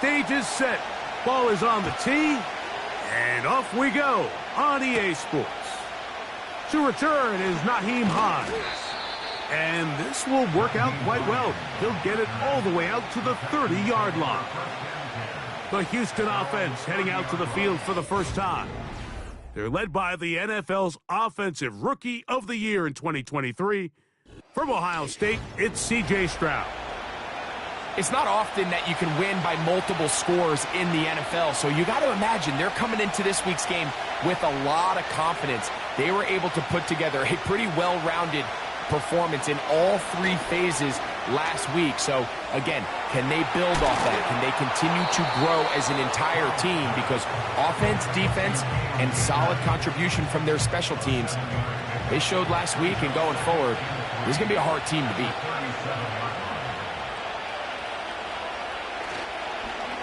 stage is set. Ball is on the tee, and off we go on EA Sports. To return is Naheem Hines. And this will work out quite well. He'll get it all the way out to the 30-yard line. The Houston offense heading out to the field for the first time. They're led by the NFL's Offensive Rookie of the Year in 2023. From Ohio State, it's C.J. Stroud. It's not often that you can win by multiple scores in the NFL, so you got to imagine they're coming into this week's game with a lot of confidence. They were able to put together a pretty well-rounded performance in all three phases last week. So, again, can they build off that? Can they continue to grow as an entire team? Because offense, defense, and solid contribution from their special teams, they showed last week, and going forward, this is going to be a hard team to beat.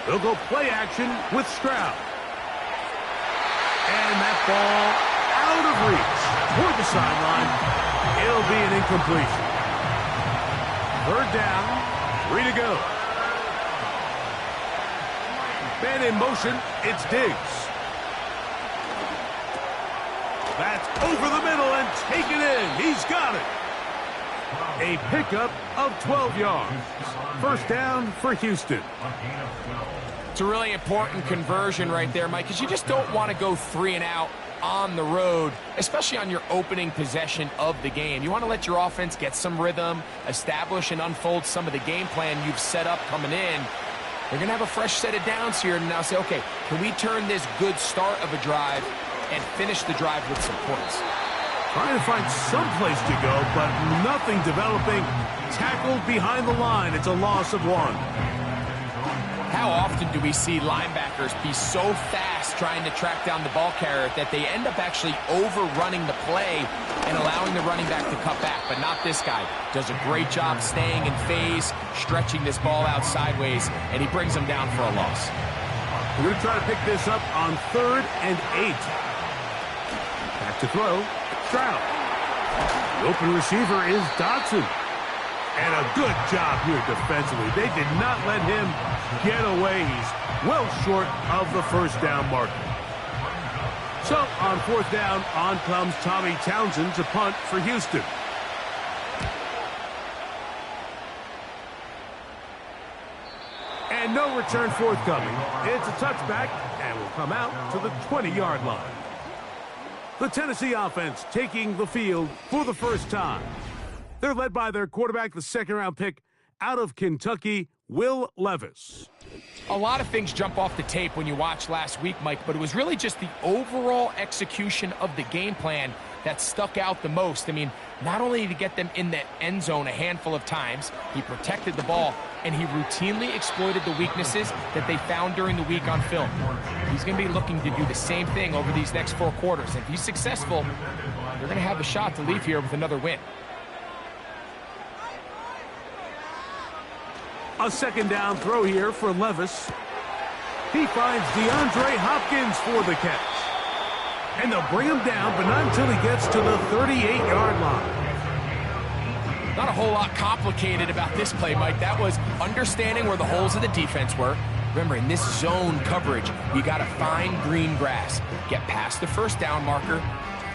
They'll go play action with Stroud. And that ball out of reach toward the sideline. It'll be an incompletion. Third down, 3 to go. Man in motion, it's Diggs. That's over the middle and taken in. He's got it. A pickup of 12 yards. First down for Houston. It's a really important conversion right there, Mike, because you just don't want to go 3 and out on the road, especially on your opening possession of the game. You want to let your offense get some rhythm, establish and unfold some of the game plan you've set up coming in. They're going to have a fresh set of downs here and now say, okay, can we turn this good start of a drive and finish the drive with some points? Trying to find some place to go, but nothing developing. Tackled behind the line. It's a loss of 1. How often do we see linebackers be so fast trying to track down the ball carrier that they end up actually overrunning the play and allowing the running back to cut back? But not this guy. Does a great job staying in phase, stretching this ball out sideways, and he brings them down for a loss. We're going to try to pick this up on 3rd and 8. Back to throw, Stroud. The open receiver is Dotson. And a good job here defensively. They did not let him get away. He's well short of the first down marker. So on 4th down, on comes Tommy Townsend to punt for Houston. And no return forthcoming. It's a touchback and will come out to the 20-yard line. The Tennessee offense taking the field for the first time. They're led by their quarterback, the 2nd-round pick out of Kentucky, Will Levis. A lot of things jump off the tape when you watch last week, Mike, but it was really just the overall execution of the game plan that stuck out the most. I mean, not only did he get them in the end zone a handful of times, he protected the ball, and he routinely exploited the weaknesses that they found during the week on film. He's going to be looking to do the same thing over these next 4 quarters. If he's successful, they're going to have a shot to leave here with another win. A 2nd down throw here for Levis. He finds DeAndre Hopkins for the catch. And they'll bring him down, but not until he gets to the 38-yard line. Not a whole lot complicated about this play, Mike. That was understanding where the holes of the defense were. Remember, in this zone coverage, you got to find green grass. Get past the first down marker,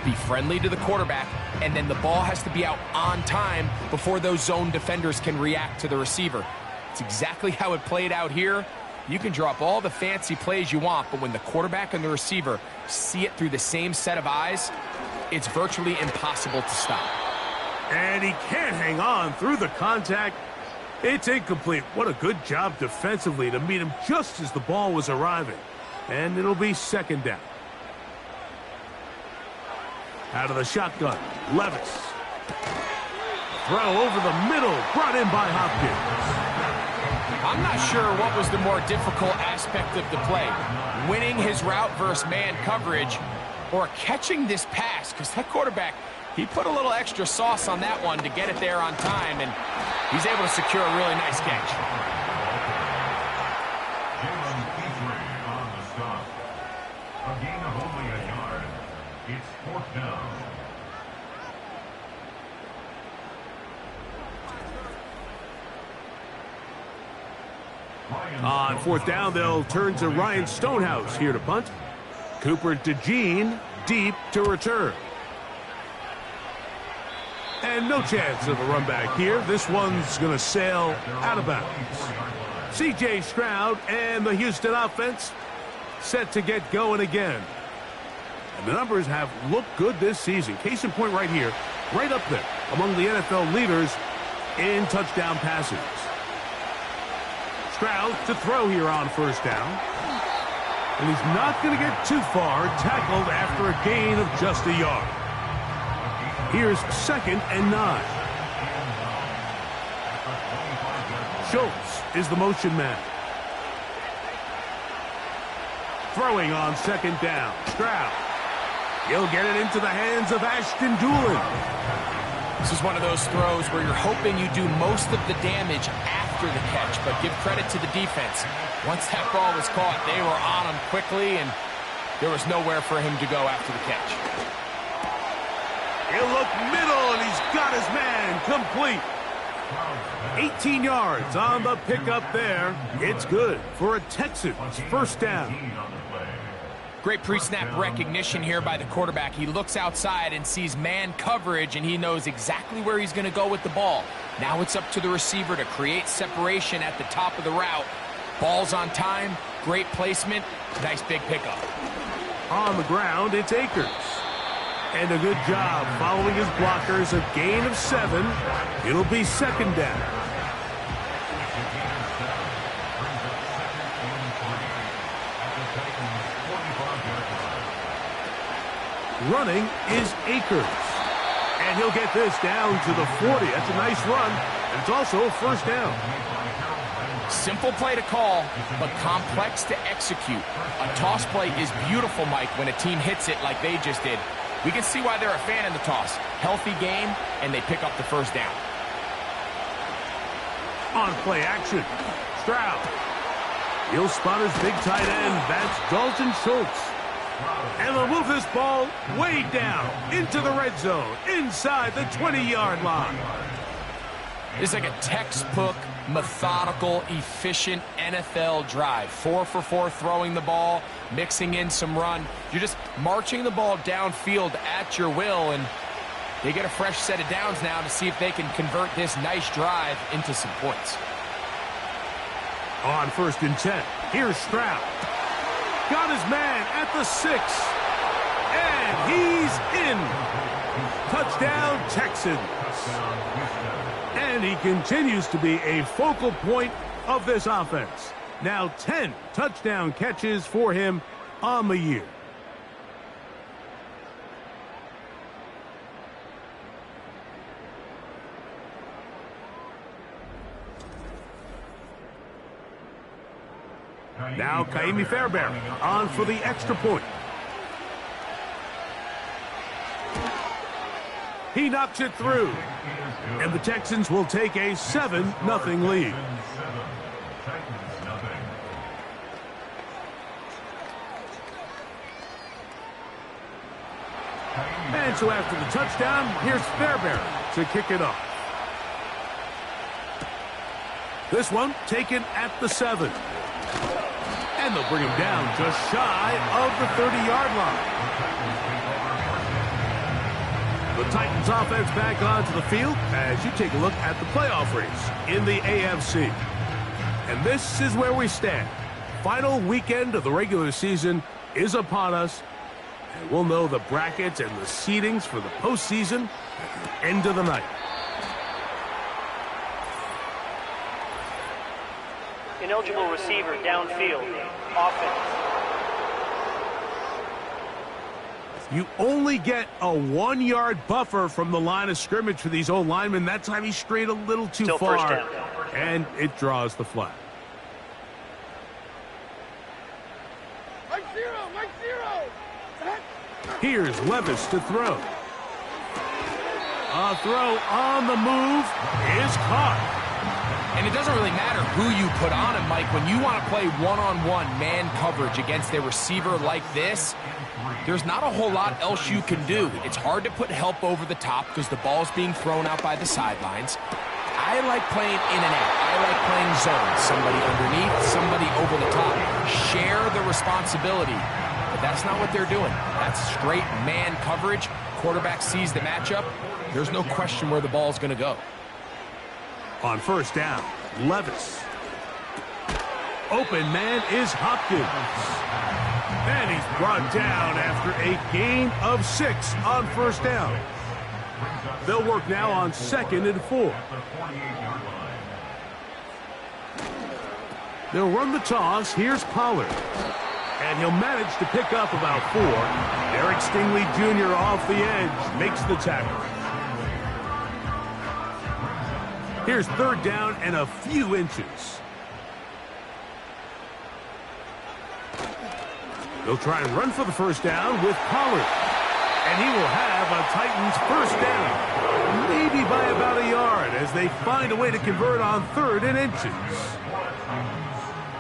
be friendly to the quarterback, and then the ball has to be out on time before those zone defenders can react to the receiver. It's exactly how it played out here. You can drop all the fancy plays you want, but when the quarterback and the receiver see it through the same set of eyes, it's virtually impossible to stop. And he can't hang on through the contact. It's incomplete. What a good job defensively to meet him just as the ball was arriving. And it'll be 2nd down. Out of the shotgun, Levis. Throw over the middle, brought in by Hopkins. I'm not sure what was the more difficult aspect of the play, winning his route versus man coverage or catching this pass, because that quarterback, he put a little extra sauce on that one to get it there on time, and he's able to secure a really nice catch. A gain of only a yard. It's 4th down. On fourth down, they'll turn to Ryan Stonehouse here to punt. Cooper DeJean deep to return. And no chance of a run back here. This one's going to sail out of bounds. C.J. Stroud and the Houston offense set to get going again. And the numbers have looked good this season. Case in point right here, right up there among the NFL leaders in touchdown passes. Stroud to throw here on first down. And he's not going to get too far, tackled after a gain of just a yard. Here's 2nd and 9. Schultz is the motion man. Throwing on 2nd down. Stroud. He'll get it into the hands of Ashton Doolin. This is one of those throws where you're hoping you do most of the damage after the catch, but give credit to the defense. Once that ball was caught, they were on him quickly, and there was nowhere for him to go after the catch. He'll look middle, and he's got his man complete. 18 yards on the pickup there. It's good for a Texans first down. Great pre-snap recognition here by the quarterback. He looks outside and sees man coverage, and he knows exactly where he's going to go with the ball. Now it's up to the receiver to create separation at the top of the route. Ball's on time, great placement, nice big pickup. On the ground, it's Akers. And a good job following his blockers, a gain of 7. It'll be 2nd down. Running is Akers. And he'll get this down to the 40. That's a nice run. And it's also a first down. Simple play to call, but complex to execute. A toss play is beautiful, Mike, when a team hits it like they just did. We can see why they're a fan of the toss. Healthy game, and they pick up the first down. On play action, Stroud. He'll spot his big tight end. That's Dalton Schultz. And they'll move this ball way down into the red zone, inside the 20-yard line. It's like a textbook, methodical, efficient NFL drive. 4 for 4 throwing the ball, mixing in some run. You're just marching the ball downfield at your will, and they get a fresh set of downs now to see if they can convert this nice drive into some points. On 1st and 10, here's Stroud. Got his man at the 6. And he's in. Touchdown, Texans. And he continues to be a focal point of this offense. Now 10 touchdown catches for him on the year. Now Kaimi Fairbairn on for the extra point. He knocks it through. And the Texans will take a 7-0 lead. And so after the touchdown, here's Fairbairn to kick it off. This one taken at the 7. And they'll bring him down just shy of the 30-yard line. The Titans offense back onto the field as you take a look at the playoff race in the AFC. And this is where we stand. Final weekend of the regular season is upon us. And we'll know the brackets and the seedings for the postseason at the end of the night. Ineligible receiver downfield. Offense. You only get a 1-yard buffer from the line of scrimmage for these old linemen. That time he strayed a little too Still far. first down. And it draws the flag. Mike zero. Here's Levis to throw. A throw on the move is caught. And it doesn't really matter who you put on him, Mike. When you want to play one-on-one man coverage against a receiver like this, there's not a whole lot else you can do. It's hard to put help over the top because the ball's being thrown out by the sidelines. I like playing in and out. I like playing zone. Somebody underneath, somebody over the top. Share the responsibility. But that's not what they're doing. That's straight man coverage. Quarterback sees the matchup. There's no question where the ball is going to go. On first down, Levis. Open man is Hopkins. And he's brought down after a gain of 6 on first down. They'll work now on 2nd and 4. They'll run the toss. Here's Pollard. And he'll manage to pick up about 4. Eric Stingley Jr. off the edge makes the tackle. Here's 3rd down and a few inches. They'll try and run for the first down with Pollard. And he will have a Titans first down. Maybe by about a yard as they find a way to convert on 3rd and inches.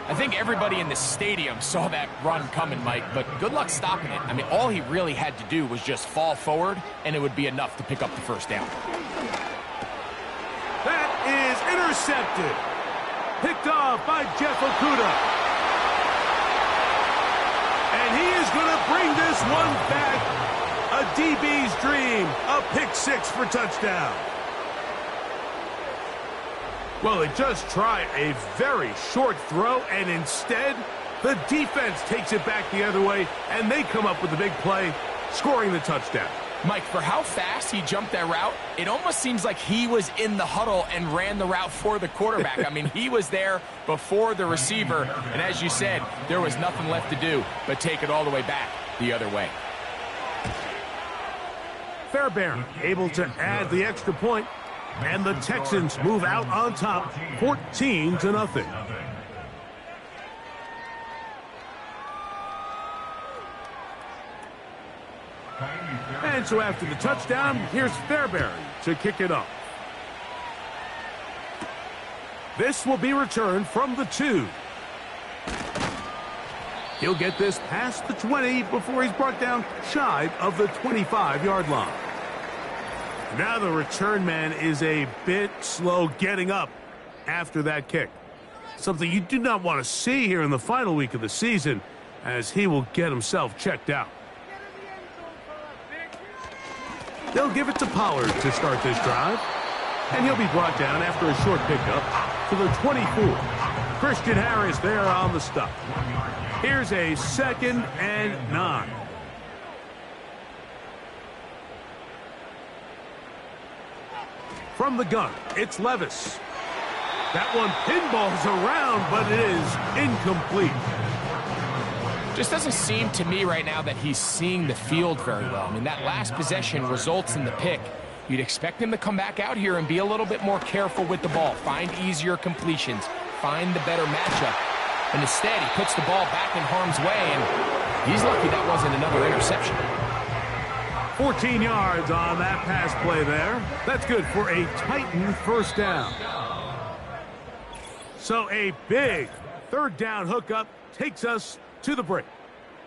I think everybody in the stadium saw that run coming, Mike, but good luck stopping it. I mean, all he really had to do was just fall forward, and it would be enough to pick up the first down. That is intercepted. Picked off by Jeff Okudah. And he is going to bring this one back. A DB's dream. A pick 6 for touchdown. Well, they just try a very short throw, and instead, the defense takes it back the other way, and they come up with a big play, scoring the touchdown. Mike, for how fast he jumped that route, it almost seems like he was in the huddle and ran the route for the quarterback. I mean, he was there before the receiver, and as you said, there was nothing left to do but take it all the way back the other way. Fairbairn able to add the extra point, and the Texans move out on top, 14-0. And so after the touchdown, here's Fairbairn to kick it off. This will be returned from the 2. He'll get this past the 20 before he's brought down shy of the 25-yard line. Now the return man is a bit slow getting up after that kick. Something you do not want to see here in the final week of the season, as he will get himself checked out. They'll give it to Pollard to start this drive. And he'll be brought down after a short pickup to the 24. Christian Harris there on the stop. Here's a 2nd and 9. From the gun, it's Levis. That one pinballs around, but it is incomplete. Just doesn't seem to me right now that he's seeing the field very well. I mean, that last possession results in the pick. You'd expect him to come back out here and be a little bit more careful with the ball, find easier completions, find the better matchup. And instead, he puts the ball back in harm's way, and he's lucky that wasn't another interception. 14 yards on that pass play there. That's good for a Titan first down. So a big 3rd down hookup takes us to the break.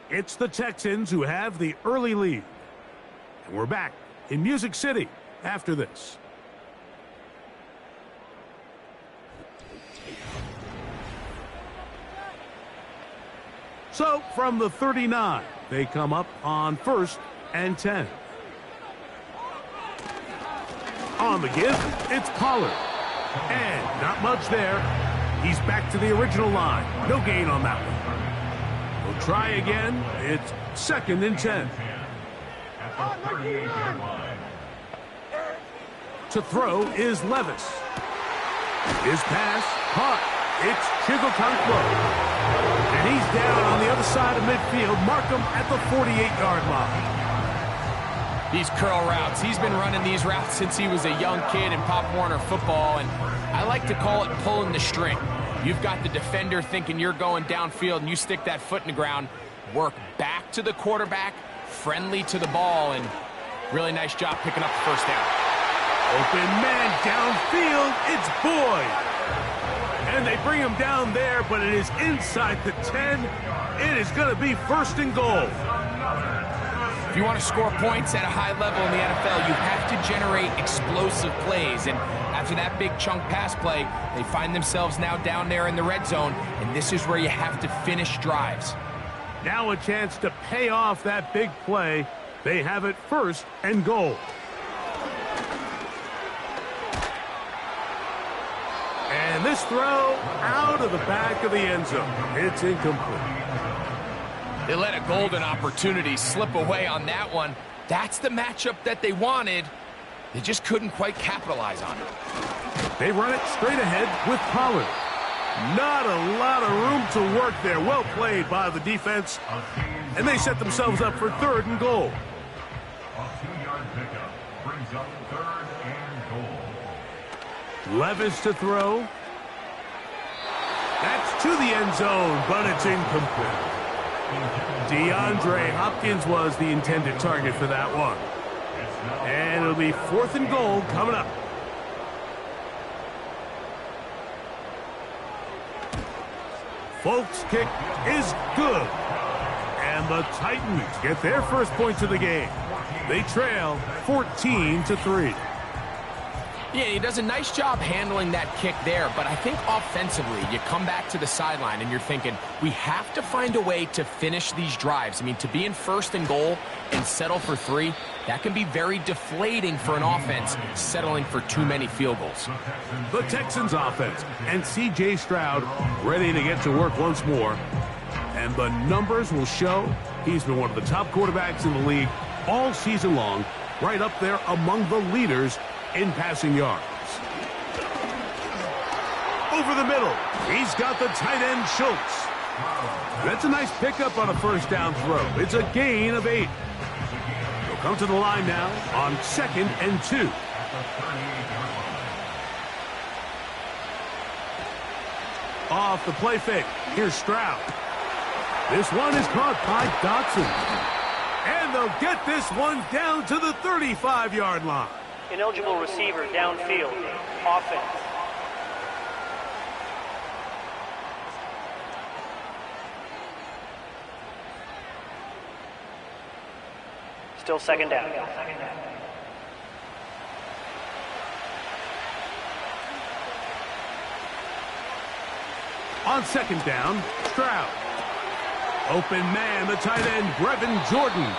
It's the Texans who have the early lead. And we're back in Music City after this. So from the 39, they come up on 1st and 10. On the give, it's Pollard. And not much there. He's back to the original line. No gain on that one. We'll try again. It's 2nd and 10. To throw is Levis. His pass caught. It's Chigotankwo. And he's down on the other side of midfield. Mark him at the 48-yard line. These curl routes, he's been running these routes since he was a young kid in Pop Warner football, and I like to call it pulling the string. You've got the defender thinking you're going downfield, and you stick that foot in the ground, work back to the quarterback, friendly to the ball, and really nice job picking up the first down. Open man downfield, it's Boyd. And they bring him down there, but it is inside the 10. It is going to be 1st and goal. If you want to score points at a high level in the NFL, you have to generate explosive plays. And after that big chunk pass play, they find themselves now down there in the red zone, and this is where you have to finish drives. Now a chance to pay off that big play. They have it 1st and goal. And this throw out of the back of the end zone. It's incomplete. They let a golden opportunity slip away on that one. That's the matchup that they wanted. They just couldn't quite capitalize on it. They run it straight ahead with Pollard. Not a lot of room to work there. Well played by the defense. And they set themselves up for 3rd and goal. A 2-yard pickup brings up 3rd and goal. Levis to throw. That's to the end zone, but it's incomplete. DeAndre Hopkins was the intended target for that one. And it'll be 4th and goal coming up. Folks' kick is good. And the Titans get their first points of the game. They trail 14-3. Yeah, he does a nice job handling that kick there, but I think offensively, you come back to the sideline and you're thinking, we have to find a way to finish these drives. I mean, to be in 1st and goal and settle for 3, that can be very deflating for an offense settling for too many field goals. The Texans offense and C.J. Stroud ready to get to work once more. And the numbers will show he's been one of the top quarterbacks in the league all season long, right up there among the leaders in passing yards. Over the middle, he's got the tight end Schultz. That's a nice pickup on a 1st down throw. It's a gain of 8. He'll come to the line now on 2nd and 2. Off the play fake, here's Stroud. This one is caught by Dotson. And they'll get this one down to the 35-yard line. Ineligible receiver downfield. Offense. Still 2nd down. On 2nd down, Stroud. Open man, the tight end, Brevin Jordan.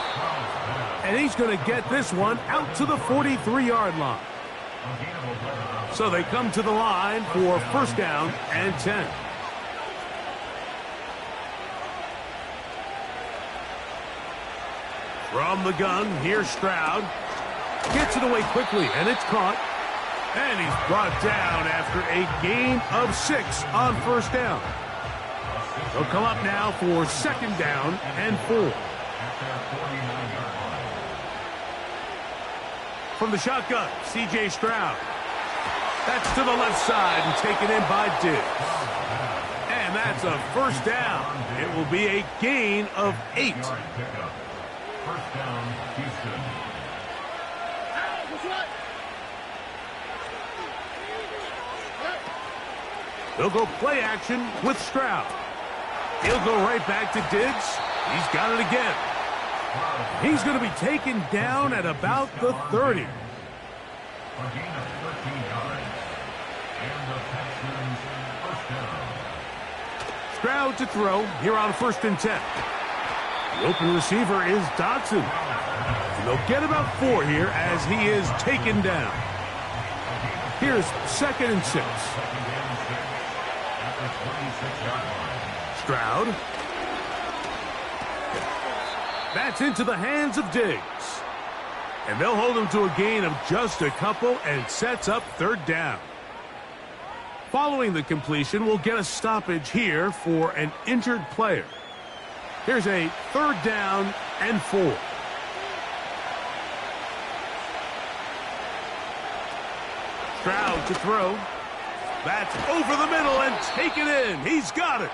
And he's going to get this one out to the 43-yard line. So they come to the line for 1st down and 10. From the gun, here's Stroud. Gets it away quickly, and it's caught. And he's brought down after a gain of 6 on 1st down. He'll come up now for 2nd down and 4. From the shotgun, C.J. Stroud. That's to the left side and taken in by Diggs. And that's a 1st down. It will be a gain of 8. 1st down, Houston. They'll go play action with Stroud. He'll go right back to Diggs. He's got it again. He's going to be taken down at about the 30. A gain of 13 yards. And the Texans 1st down. Stroud to throw here on 1st and 10. The open receiver is Dotson. And they'll get about 4 here as he is taken down. Here's 2nd and 6. Stroud. That's into the hands of Diggs. And they'll hold him to a gain of just a couple and sets up 3rd down. Following the completion, we'll get a stoppage here for an injured player. Here's a 3rd down and 4. Stroud to throw. That's over the middle and taken in. He's got it.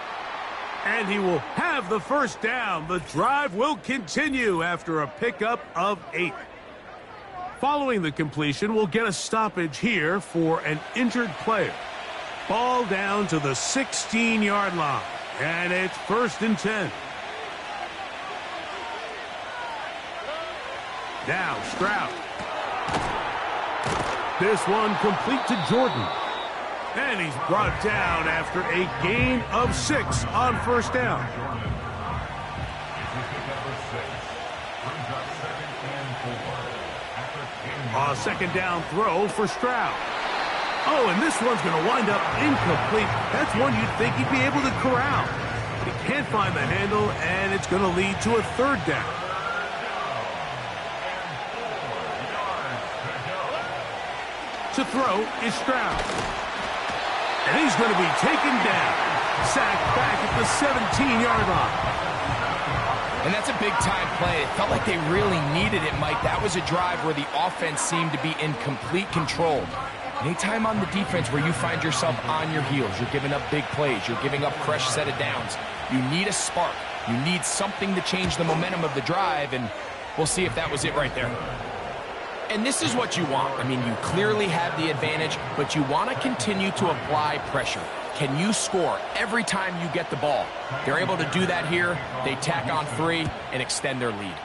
And he will have the 1st down. The drive will continue after a pickup of 8. Following the completion, we'll get a stoppage here for an injured player. Ball down to the 16-yard line. And it's 1st and 10. Now Stroud. This one complete to Jordan. And he's brought down after a gain of 6 on first down. A second down throw for Stroud. Oh, and this one's going to wind up incomplete. That's one you'd think he'd be able to corral. He can't find the handle, and it's going to lead to a third down. To throw is Stroud. And he's going to be taken down. Sacked back at the 17-yard line. And that's a big-time play. It felt like they really needed it, Mike. That was a drive where the offense seemed to be in complete control. Anytime on the defense where you find yourself on your heels, you're giving up big plays, you're giving up fresh set of downs, you need a spark. You need something to change the momentum of the drive, and we'll see if that was it right there. And this is what you want. I mean, you clearly have the advantage, but you want to continue to apply pressure. Can you score every time you get the ball? They're able to do that here. They tack on 3 and extend their lead.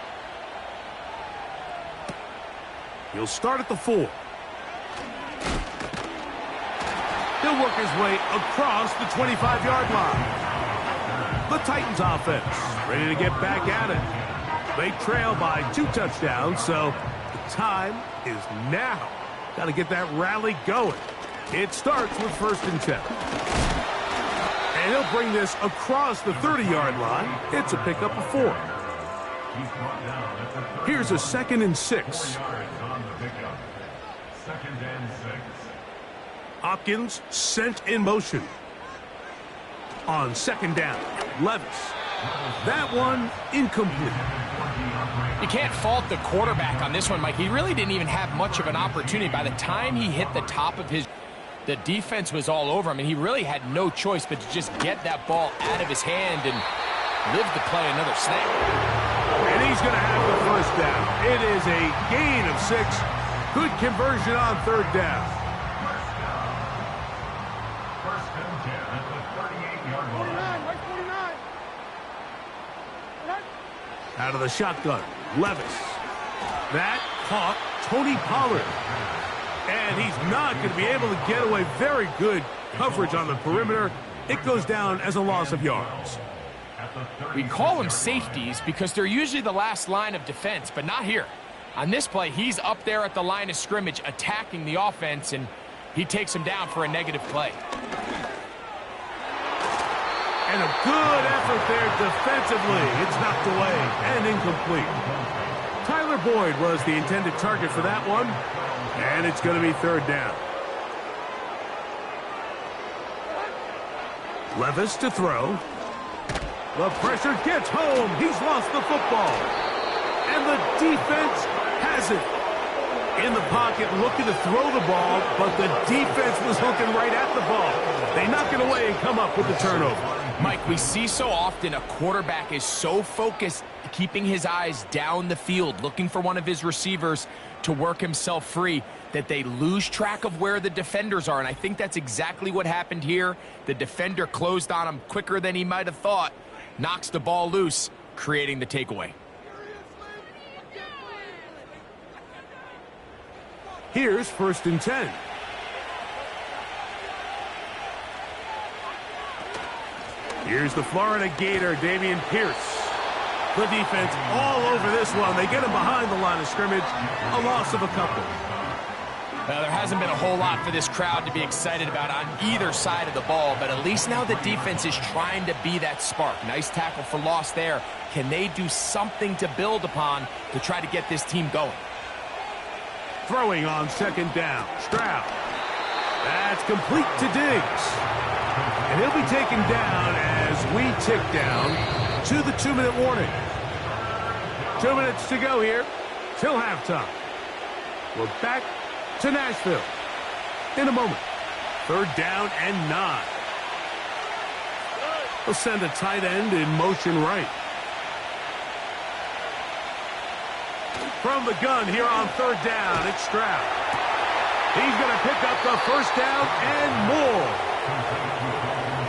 He'll start at the 4. He'll work his way across the 25-yard line. The Titans offense ready to get back at it. They trail by 2 touchdowns, so the time is now. Got to get that rally going. It starts with 1st and 10. And he'll bring this across the 30-yard line. It's a pickup of 4. Here's a 2nd and 6. Hopkins sent in motion. On 2nd down, Levis. That one incomplete. You can't fault the quarterback on this one, Mike. He really didn't even have much of an opportunity. By the time he hit the top of the defense was all over him, and he really had no choice but to just get that ball out of his hand and live to play another snap. And he's going to have the 1st down. It is a gain of 6. Good conversion on 3rd down. Out of the shotgun, Levis. That caught Tony Pollard. And he's not going to be able to get away. Very good coverage on the perimeter. It goes down as a loss of yards. We call them safeties because they're usually the last line of defense, but not here. On this play, he's up there at the line of scrimmage attacking the offense, and he takes him down for a negative play. And a good effort there defensively. It's knocked away and incomplete. Tyler Boyd was the intended target for that one. And it's going to be 3rd down. Levis to throw. The pressure gets home. He's lost the football. And the defense has it. In the pocket, looking to throw the ball, but the defense was looking right at the ball. They knock it away and come up with the turnover. Mike, we see so often a quarterback is so focused, keeping his eyes down the field, looking for one of his receivers to work himself free, that they lose track of where the defenders are. And I think that's exactly what happened here. The defender closed on him quicker than he might have thought, knocks the ball loose, creating the takeaway. Here's 1st and 10. Here's the Florida Gator, Dameon Pierce. The defense all over this one. They get him behind the line of scrimmage. A loss of a couple. Now, there hasn't been a whole lot for this crowd to be excited about on either side of the ball, but at least now the defense is trying to be that spark. Nice tackle for loss there. Can they do something to build upon to try to get this team going? Throwing on 2nd down. Stroud. That's complete to Diggs. And he'll be taken down as we tick down to the 2-minute warning. 2 minutes to go here till halftime. We're back to Nashville in a moment. 3rd down and 9. We'll send a tight end in motion right. From the gun here on 3rd down, it's Stroud. He's going to pick up the 1st down and more.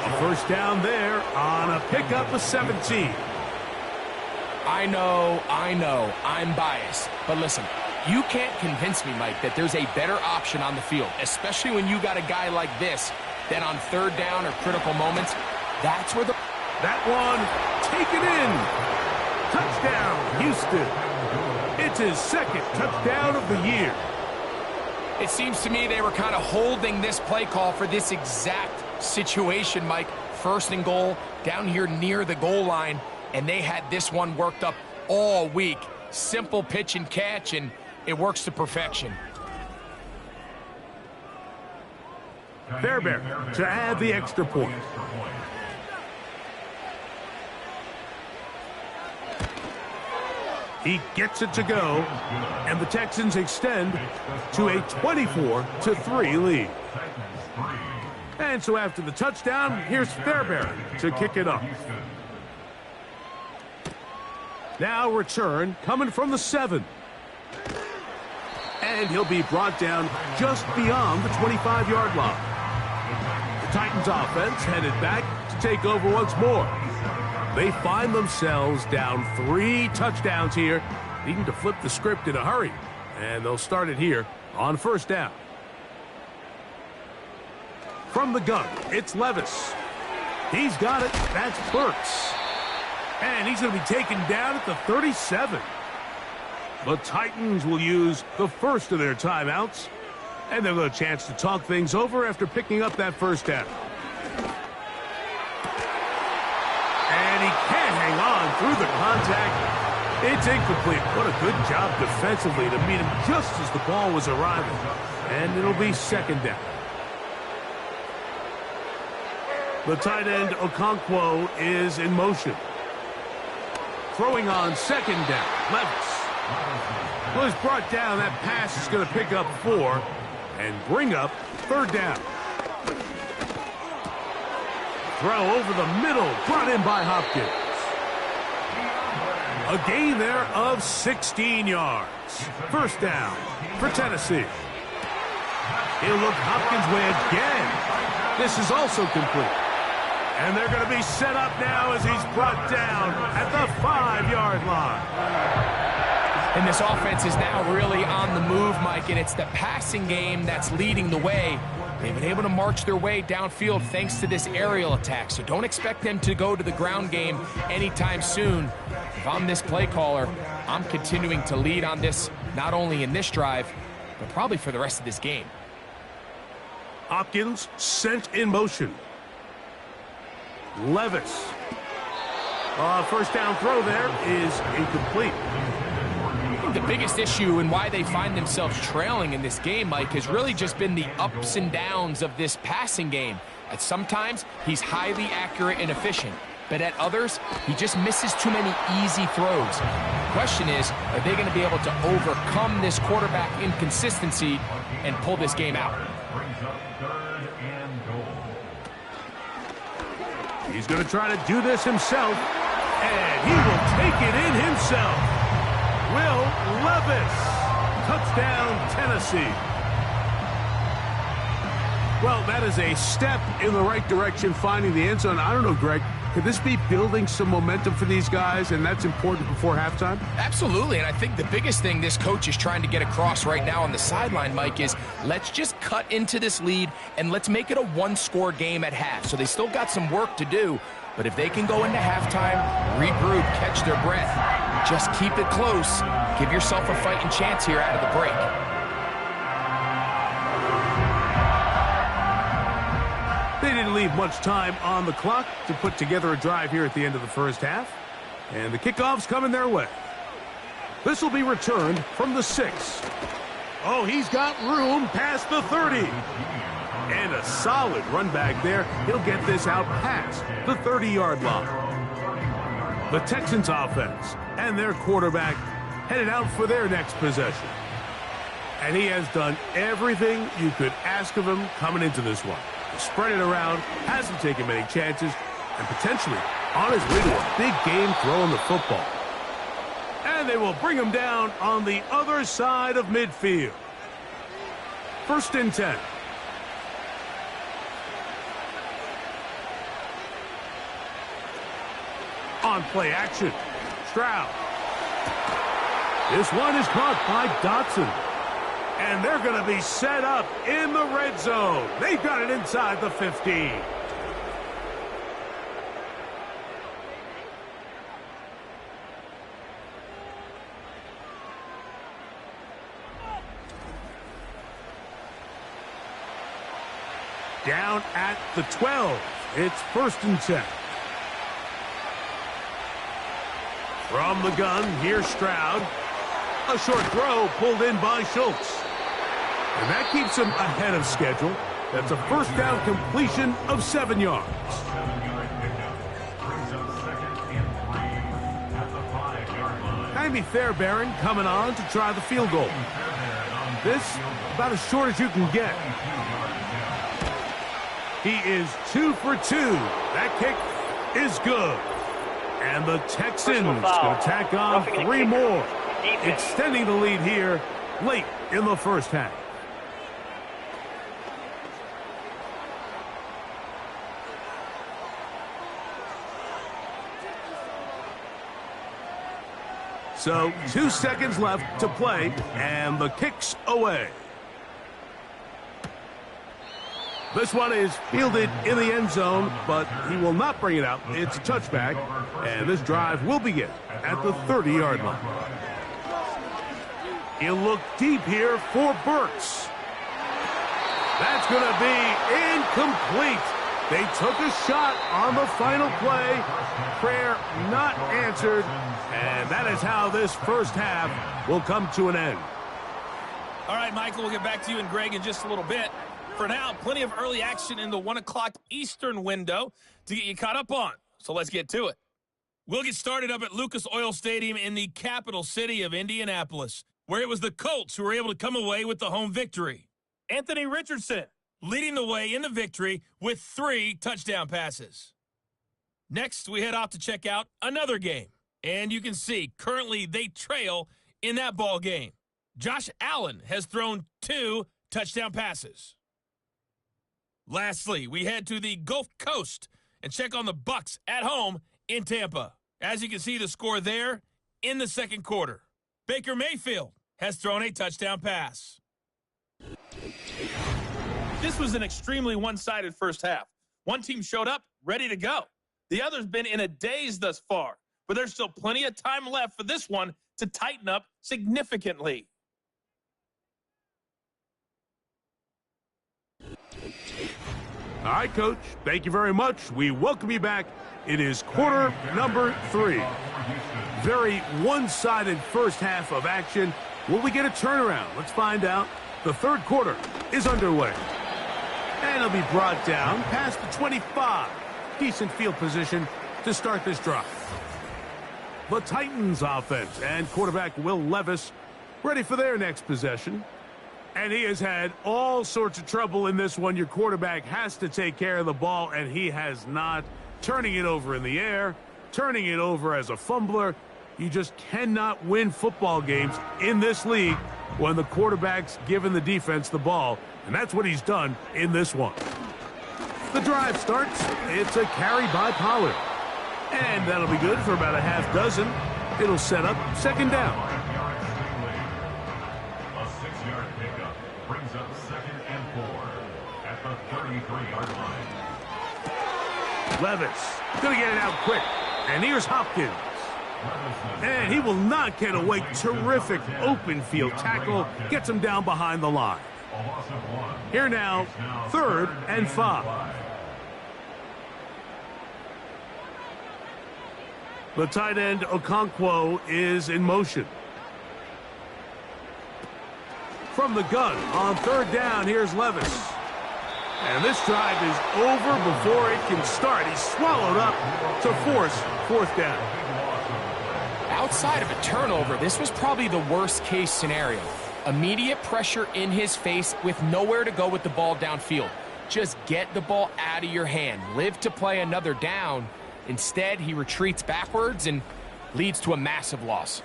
A 1st down there on a pickup of 17. I know, I'm biased. But listen, you can't convince me, Mike, that there's a better option on the field, especially when you got a guy like this, that on third down or critical moments, that's where the... That one, taken in. Touchdown, Houston. It's his second touchdown of the year. It seems to me they were kind of holding this play call for this exact situation, Mike. First and goal, down here near the goal line, and they had this one worked up all week. Simple pitch and catch, and it works to perfection. Fairbairn to add the extra point. He gets it to go, and the Texans extend to a 24-3 lead. And so after the touchdown, here's Fairbairn to kick it up. Now return coming from the 7. And he'll be brought down just beyond the 25-yard line. The Titans offense headed back to take over once more. They find themselves down 3 touchdowns here, needing to flip the script in a hurry. And they'll start it here on first down. From the gun, it's Levis. He's got it. That's Burks. And he's going to be taken down at the 37. The Titans will use the first of their timeouts. And they'll have a chance to talk things over after picking up that first down. And he can't hang on through the contact. It's incomplete. What a good job defensively to meet him just as the ball was arriving. And it'll be second down. The tight end, Okonkwo, is in motion. Throwing on second down, Levis. Well, he's brought down. That pass is going to pick up 4 and bring up third down. Throw over the middle, brought in by Hopkins. A gain there of 16 yards. First down for Tennessee. He'll look Hopkins' way again. This is also complete. And they're going to be set up now as he's brought down at the 5-yard line. And this offense is now really on the move, Mike, and it's the passing game that's leading the way. They've been able to march their way downfield thanks to this aerial attack, so don't expect them to go to the ground game anytime soon. If I'm this play caller, I'm continuing to lead on this, not only in this drive, but probably for the rest of this game. Hopkins sent in motion. Levis. First down throw there is incomplete. I think the biggest issue and why they find themselves trailing in this game, Mike, has really just been the ups and downs of this passing game. At sometimes, he's highly accurate and efficient, but at others, he just misses too many easy throws. The question is, are they going to be able to overcome this quarterback inconsistency and pull this game out? He's going to try to do this himself, and he will take it in himself. Will Levis. Touchdown, Tennessee. Well, that is a step in the right direction, finding the end zone. I don't know, Greg, could this be building some momentum for these guys, and that's important before halftime? Absolutely, and I think the biggest thing this coach is trying to get across right now on the sideline, Mike, is let's just cut into this lead and let's make it a one-score game at half. So they still got some work to do, but if they can go into halftime, regroup, catch their breath, just keep it close, give yourself a fighting chance here out of the break. They didn't leave much time on the clock to put together a drive here at the end of the first half. And the kickoff's coming their way. This will be returned from the 6. Oh, he's got room past the 30. And a solid run back there. He'll get this out past the 30-yard line. The Texans offense and their quarterback headed out for their next possession. And he has done everything you could ask of him coming into this one. Spread it around, hasn't taken many chances, and potentially on his way to a big game throwing the football. And they will bring him down on the other side of midfield. First and 10. On play action. Stroud. This one is caught by Dotson. And they're going to be set up in the red zone. They've got it inside the 15. Down at the 12. It's 1st and 10. From the gun, here's Stroud. A short throw pulled in by Schultz. And that keeps him ahead of schedule. That's a first down completion of 7 yards. Jaime Fairbairn coming on to try the field goal. This about as short as you can get. He is 2 for 2. That kick is good. And the Texans going to tack on 3 more, extending the lead here late in the first half. So 2 seconds left to play, and the kick's away. This one is fielded in the end zone, but he will not bring it out. It's a touchback, and this drive will begin at the 30-yard line. He'll look deep here for Burks. That's going to be incomplete. They took a shot on the final play. Prayer not answered, and that is how this first half will come to an end. All right, Michael, we'll get back to you and Greg in just a little bit. For now, plenty of early action in the 1 o'clock Eastern window to get you caught up on. So let's get to it. We'll get started up at Lucas Oil Stadium in the capital city of Indianapolis, where it was the Colts who were able to come away with the home victory. Anthony Richardson leading the way in the victory with 3 touchdown passes. Next, we head off to check out another game. And you can see, currently they trail in that ball game. Josh Allen has thrown 2 touchdown passes. Lastly, we head to the Gulf Coast and check on the Bucs at home in Tampa. As you can see, the score there in the second quarter. Baker Mayfield has thrown a touchdown pass. This was an extremely one-sided first half. One team showed up ready to go. The other's been in a daze thus far, but there's still plenty of time left for this one to tighten up significantly. All right, Coach, thank you very much. We welcome you back. It is quarter number 3. Very one-sided first half of action. Will we get a turnaround? Let's find out. The third quarter is underway. And it'll be brought down past the 25. Decent field position to start this drive. The Titans offense and quarterback Will Levis ready for their next possession. And he has had all sorts of trouble in this one. Your quarterback has to take care of the ball, and he has not. Turning it over in the air, turning it over as a fumbler. You just cannot win football games in this league when the quarterback's giving the defense the ball. And that's what he's done in this one. The drive starts. It's a carry by Pollard. And that'll be good for about a half dozen. It'll set up second down. A 6-yard pickup brings up 2nd and 4 at the 33-yard line. Levis going to get it out quick. And here's Hopkins. And he will not get away. Terrific open field tackle. Gets him down behind the line. Here now, 3rd and 5. The tight end Okonkwo is in motion. From the gun on 3rd down, here's Levis. And this drive is over before it can start. He's swallowed up to force 4th down. Outside of a turnover, this was probably the worst-case scenario. Immediate pressure in his face with nowhere to go with the ball downfield. Just get the ball out of your hand. Live to play another down. Instead, he retreats backwards and leads to a massive loss.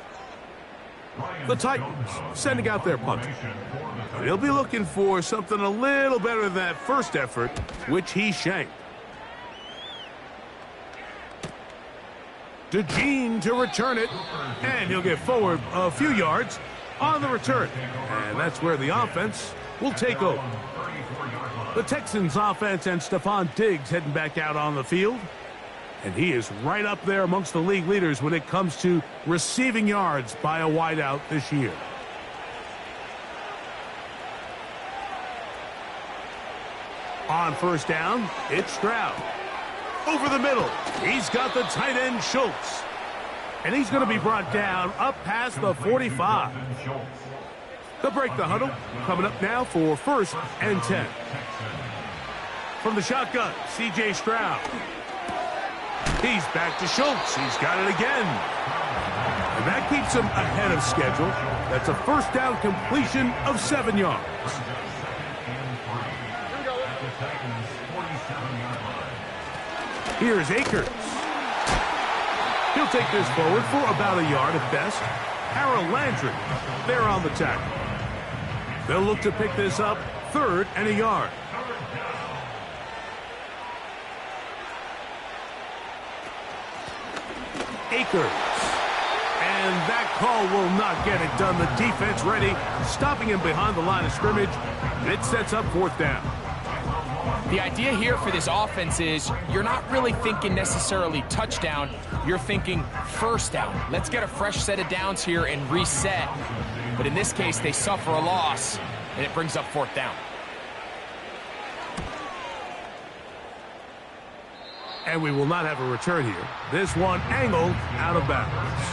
The Titans sending out their punter. He'll be looking for something a little better than that first effort, which he shanked. DeJean to return it, and he'll get forward a few yards on the return. And that's where the offense will take over. The Texans offense and Stephon Diggs heading back out on the field. And he is right up there amongst the league leaders when it comes to receiving yards by a wideout this year. On first down, it's Stroud. Over the middle, he's got the tight end Schultz. And he's going to be brought down up past the 45. They'll break the huddle. Coming up now for 1st and 10. From the shotgun, C.J. Stroud. He's back to Schultz. He's got it again. And that keeps him ahead of schedule. That's a first down completion of 7 yards. Here's Akers. He'll take this forward for about a yard at best. Harold Landry, they're on the tackle. They'll look to pick this up 3rd and a yard. Akers. And that call will not get it done. The defense ready, stopping him behind the line of scrimmage. And it sets up 4th down. The idea here for this offense is you're not really thinking necessarily touchdown. You're thinking first down. Let's get a fresh set of downs here and reset. But in this case, they suffer a loss, and it brings up 4th down. And we will not have a return here. This one angled out of bounds.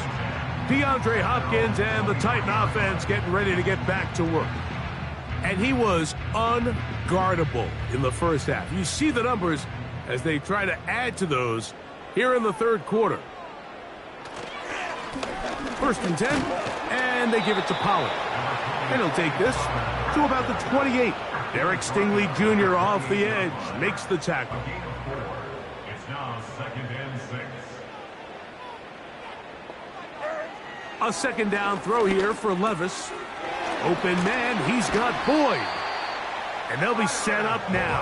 DeAndre Hopkins and the Titan offense getting ready to get back to work. And he was unguardable in the first half. You see the numbers as they try to add to those here in the 3rd quarter. 1st and 10, and they give it to Pollard. And he'll take this to about the 28. Derek Stingley Jr. off the edge makes the tackle. It's now 2nd and 6. A 2nd down throw here for Levis. Open man, he's got Boyd. And they'll be set up now.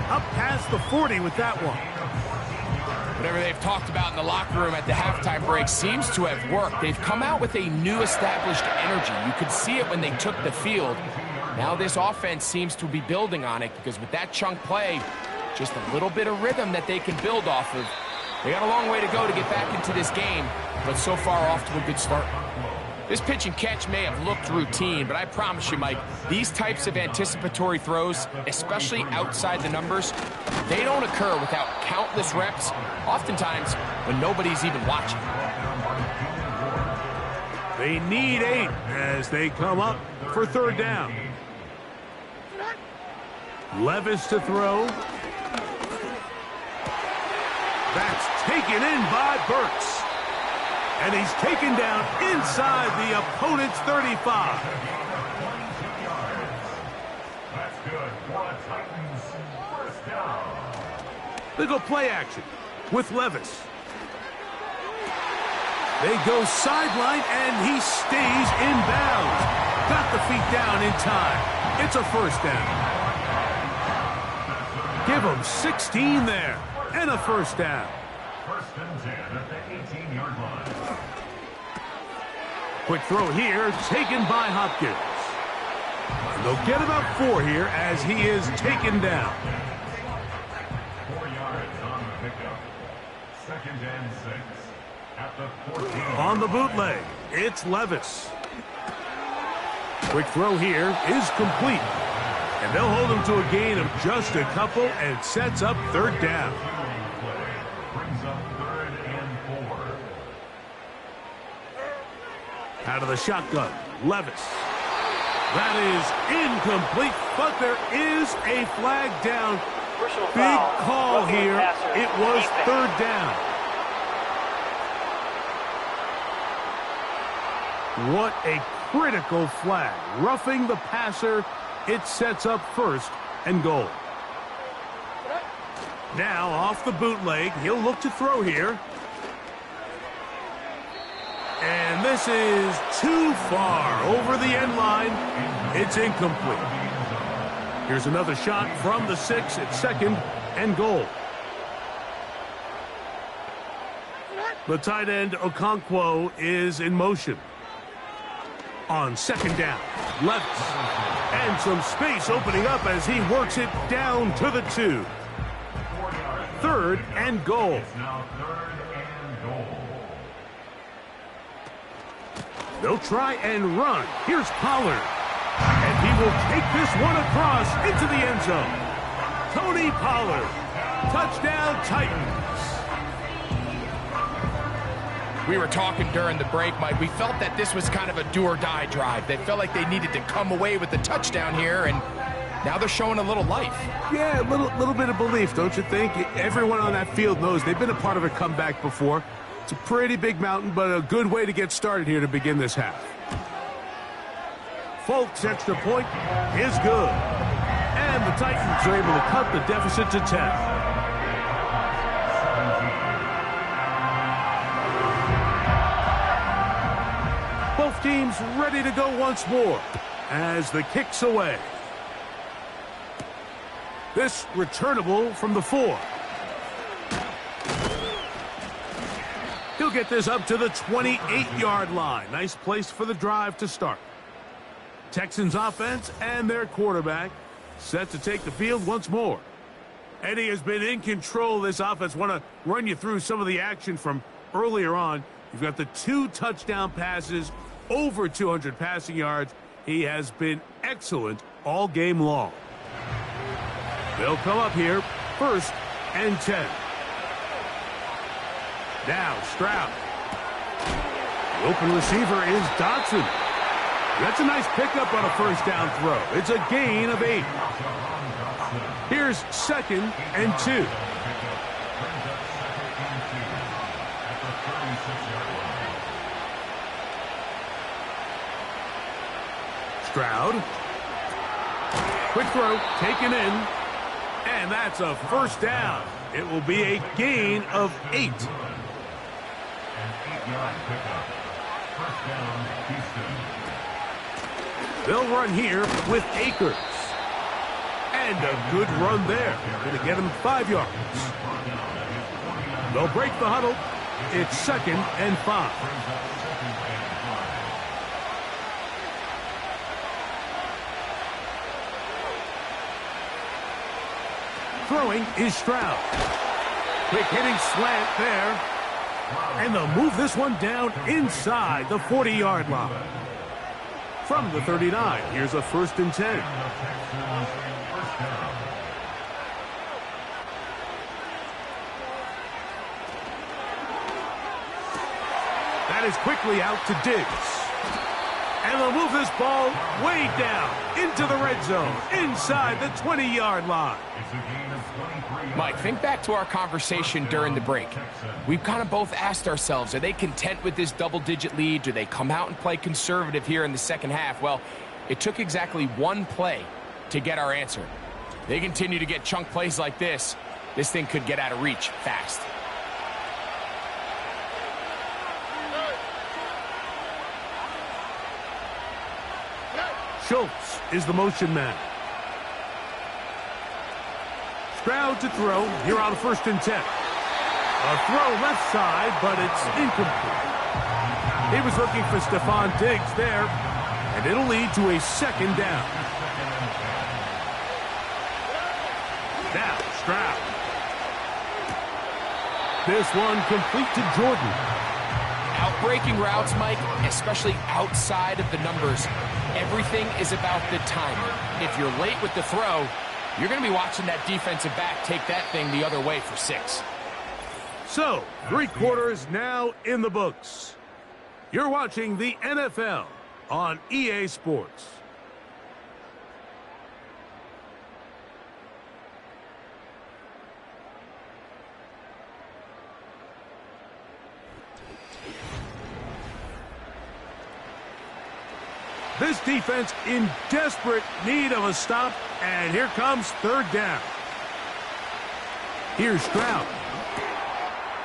Up past the 40 with that one. Whatever they've talked about in the locker room at the halftime break seems to have worked. They've come out with a new established energy. You could see it when they took the field. Now this offense seems to be building on it because with that chunk play, just a little bit of rhythm that they can build off of. They got a long way to go to get back into this game, but so far off to a good start. This pitch and catch may have looked routine, but I promise you, Mike, these types of anticipatory throws, especially outside the numbers, they don't occur without countless reps, oftentimes when nobody's even watching. They need 8 as they come up for 3rd down. Levis to throw. That's taken in by Burks. And he's taken down inside the opponent's 35. That's good for the Titans. 1st down. They go play action with Levis. They go sideline, and he stays in bounds. Got the feet down in time. It's a 1st down. Give him 16 there, and a 1st down. 1st and 10 at the 18-yard line. Quick throw here, taken by Hopkins. And they'll get about 4 here as he is taken down. 4 yards on the pickup. 2nd and 6 at the 14. On the bootleg, it's Levis. Quick throw here is complete. And they'll hold him to a gain of just a couple and sets up 3rd down. Brings up 3rd and 4. Out of the shotgun, Levis. That is incomplete, but there is a flag down. Personal Big foul. call Roughing the here. passer. It was Defense. 3rd down. What a critical flag. Roughing the passer. It sets up 1st and goal. Now off the bootleg, he'll look to throw here. And this is too far over the end line. It's incomplete. Here's another shot from the 6 at 2nd and goal. The tight end, Okonkwo, is in motion. On second down, left, and some space opening up as he works it down to the 2. Third and goal. Now third and goal. They'll try and run. Here's Pollard. And he will take this one across into the end zone. Tony Pollard. Touchdown, Titans. We were talking during the break, Mike. We felt that this was kind of a do-or-die drive. They felt like they needed to come away with the touchdown here, and now they're showing a little life. Yeah, a little bit of belief, don't you think? Everyone on that field knows they've been a part of a comeback before. It's a pretty big mountain, but a good way to get started here to begin this half. Folks' extra point is good. And the Titans are able to cut the deficit to 10. Both teams ready to go once more as the kick's away. This returnable from the 4. He'll get this up to the 28-yard line. Nice place for the drive to start. Texans offense and their quarterback set to take the field once more. Eddie has been in control of this offense. Want to run you through some of the action from earlier on. You've got the 2 touchdown passes, over 200 passing yards. He has been excellent all game long. They'll come up here, first and 10. Now Stroud. The open receiver is Dotson. That's a nice pickup on a first down throw. It's a gain of 8. Here's second and 2. Stroud. Quick throw, taken in. And that's a first down. It will be a gain of 8. An 8-yard pickup. First down, Houston. They'll run here with Akers. And a good run there. Going to get him 5 yards. They'll break the huddle. It's second and 5. Throwing is Stroud. Quick hitting slant there. And they'll move this one down inside the 40-yard line. From the 39, here's a first and 10. That is quickly out to Diggs. And they'll move this ball way down into the red zone, inside the 20-yard line. Mike, think back to our conversation during the break. We've kind of both asked ourselves, are they content with this double-digit lead? Do they come out and play conservative here in the second half? Well, it took exactly one play to get our answer. They continue to get chunk plays like this. This thing could get out of reach fast. Schultz is the motion man. Stroud to throw here on first and 10. A throw left side, but it's incomplete. He was looking for Stephon Diggs there, and it'll lead to a second down. Now Stroud. This one complete to Jordan. Outbreaking routes, Mike, especially outside of the numbers, everything is about the timing. If you're late with the throw, you're going to be watching that defensive back take that thing the other way for 6. So, 3 quarters now in the books. You're watching the NFL on EA Sports. This defense in desperate need of a stop, and here comes third down. Here's Stroud.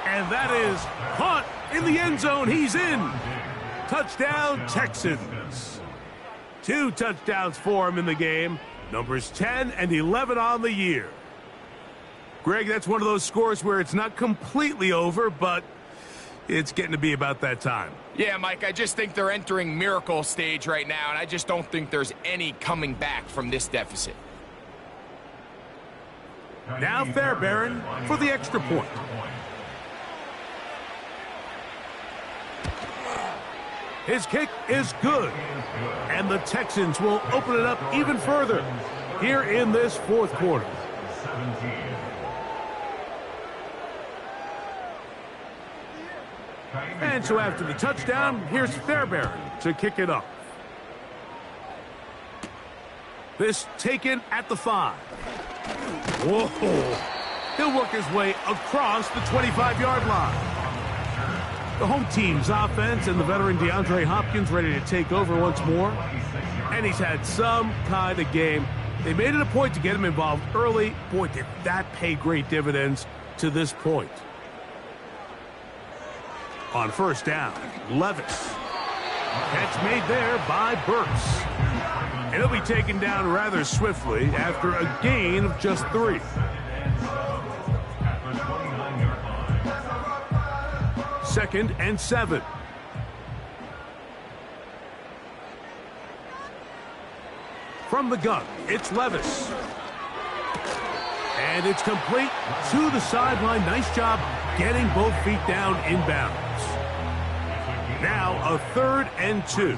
And that is caught in the end zone. He's in. Touchdown, Texans. 2 touchdowns for him in the game. Numbers 10 and 11 on the year. Greg, that's one of those scores where it's not completely over, but It's getting to be about that time. Yeah, Mike, I just think they're entering miracle stage right now, and I just don't think there's any coming back from this deficit. Now Fairbairn for the extra point. His kick is good. And the Texans will open it up even further here in this fourth quarter. And so after the touchdown, here's Fairbairn to kick it off. This taken at the 5. Whoa. He'll work his way across the 25-yard line. The home team's offense and the veteran DeAndre Hopkins ready to take over once more. And he's had some kind of game. They made it a point to get him involved early. Boy, did that pay great dividends to this point. On first down, Levis. Catch made there by Burks. And he'll be taken down rather swiftly after a gain of just 3. Second and 7. From the gun, it's Levis. And it's complete to the sideline. Nice job getting both feet down inbounds. Now a 3rd and 2.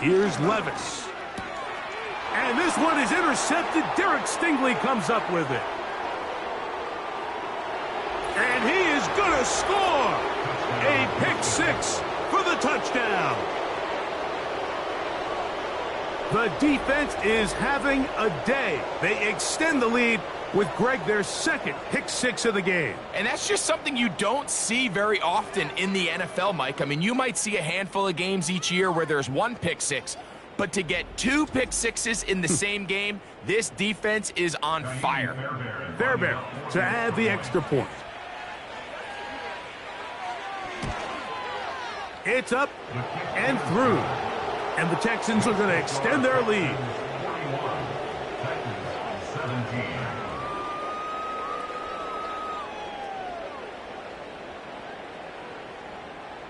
Here's Levis. And this one is intercepted. Derek Stingley comes up with it. And he is going to score. A pick 6 for the touchdown. The defense is having a day. They extend the lead with Greg their second pick 6 of the game. And that's just something you don't see very often in the NFL, Mike. I mean, you might see a handful of games each year where there's 1 pick 6, but to get 2 pick 6s in the same game, this defense is on fire. Fairbairn to add the extra point. It's up and through. And the Texans are going to extend their lead.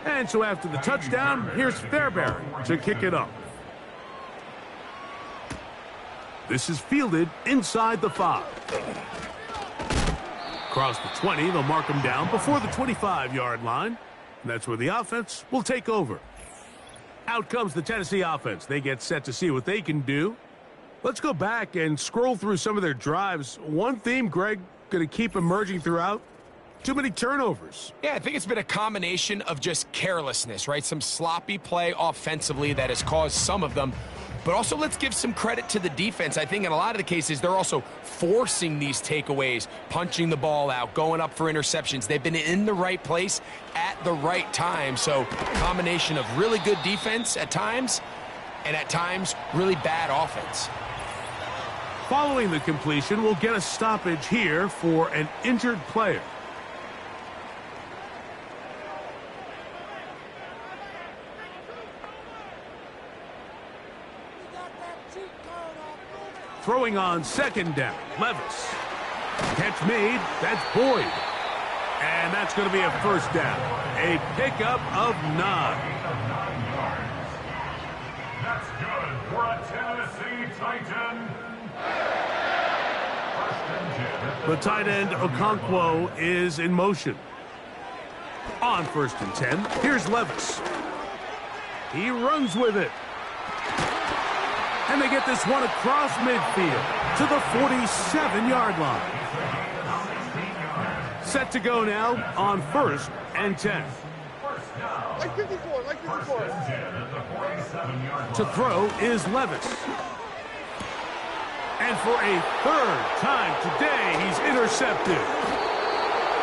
And so after the touchdown, here's Fairbairn to kick it off. This is fielded inside the 5. Across the 20, they'll mark him down before the 25-yard line. And that's where the offense will take over. Out comes the Tennessee offense. They get set to see what they can do. Let's go back and scroll through some of their drives. One theme, Greg, going to keep emerging throughout. Too many turnovers. Yeah, I think it's been a combination of just carelessness, right? Some sloppy play offensively that has caused some of them. But also, let's give some credit to the defense. I think in a lot of the cases, they're also forcing these takeaways, punching the ball out, going up for interceptions. They've been in the right place at the right time. So, combination of really good defense at times, and at times, really bad offense. Following the completion, we'll get a stoppage here for an injured player. Throwing on second down, Levis. Catch made, that's Boyd. And that's going to be a first down. A pickup of 9. That's good for a Tennessee Titan. The tight end, Okonkwo, is in motion. On 1st and 10, here's Levis. He runs with it. And they get this one across midfield to the 47-yard line. Set to go now on 1st and 10. Like 54, like 54. To throw is Levis. And for a 3rd time today, he's intercepted.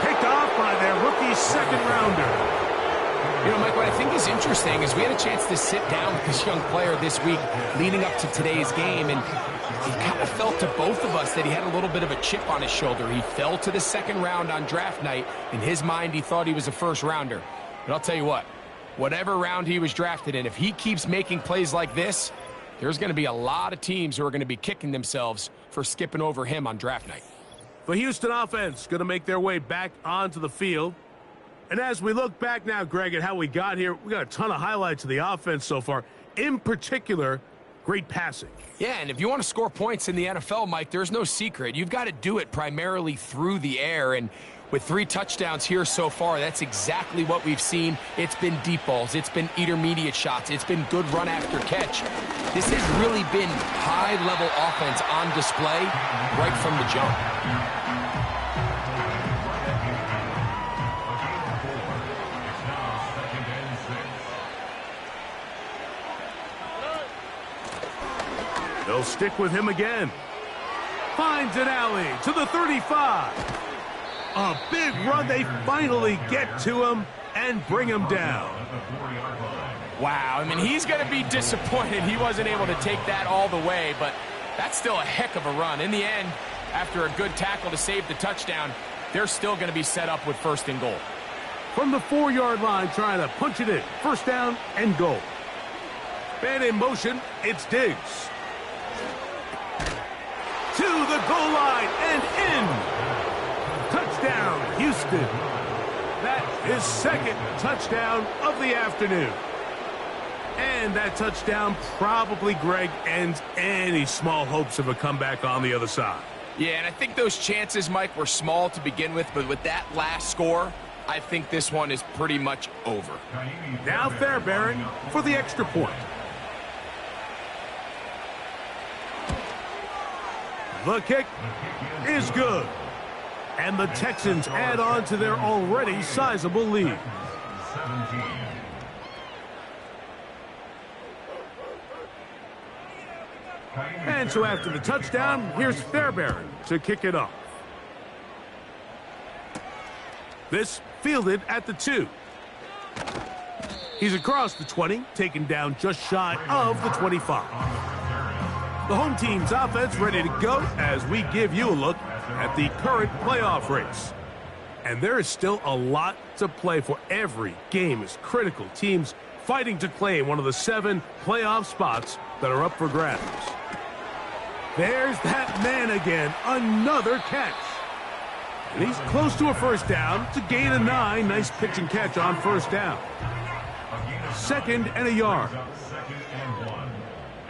Picked off by their rookie second-rounder. You know, Mike, what I think is interesting is we had a chance to sit down with this young player this week leading up to today's game, and it kind of felt to both of us that he had a little bit of a chip on his shoulder. He fell to the 2nd round on draft night. In his mind, he thought he was a 1st rounder. But I'll tell you what, whatever round he was drafted in, if he keeps making plays like this, there's going to be a lot of teams who are going to be kicking themselves for skipping over him on draft night. The Houston offense going to make their way back onto the field. And as we look back now, Greg, at how we got here, we got a ton of highlights of the offense so far. In particular, great passing. Yeah, and if you want to score points in the NFL, Mike, there's no secret. You've got to do it primarily through the air, and with 3 touchdowns here so far, that's exactly what we've seen. It's been deep balls. It's been intermediate shots. It's been good run after catch. This has really been high-level offense on display right from the jump. They'll stick with him again. Finds an alley to the 35. A big run. They finally get to him and bring him down. Wow, I mean, he's going to be disappointed he wasn't able to take that all the way, but that's still a heck of a run. In the end, after a good tackle to save the touchdown, they're still going to be set up with 1st and goal. From the 4-yard line, trying to punch it in. 1st down and goal. And in motion, it's Diggs. To the goal line and in. Touchdown, Houston. That is 2nd touchdown of the afternoon. And that touchdown probably, Greg, ends any small hopes of a comeback on the other side. Yeah, and I think those chances, Mike, were small to begin with, but with that last score, I think this one is pretty much over. Now Fairbairn for the extra point. The kick is good. And the Texans add on to their already sizable lead. And so after the touchdown, here's Fairbairn to kick it off. This fielded at the 2. He's across the 20, taken down just shy of the 25. The home team's offense ready to go as we give you a look at the current playoff race. And there is still a lot to play for. Every game is critical. Teams fighting to claim one of the 7 playoff spots that are up for grabs. There's that man again. Another catch. And he's close to a 1st down to gain a 9. Nice pitch and catch on 1st down. 2nd and a yard. 2nd and 1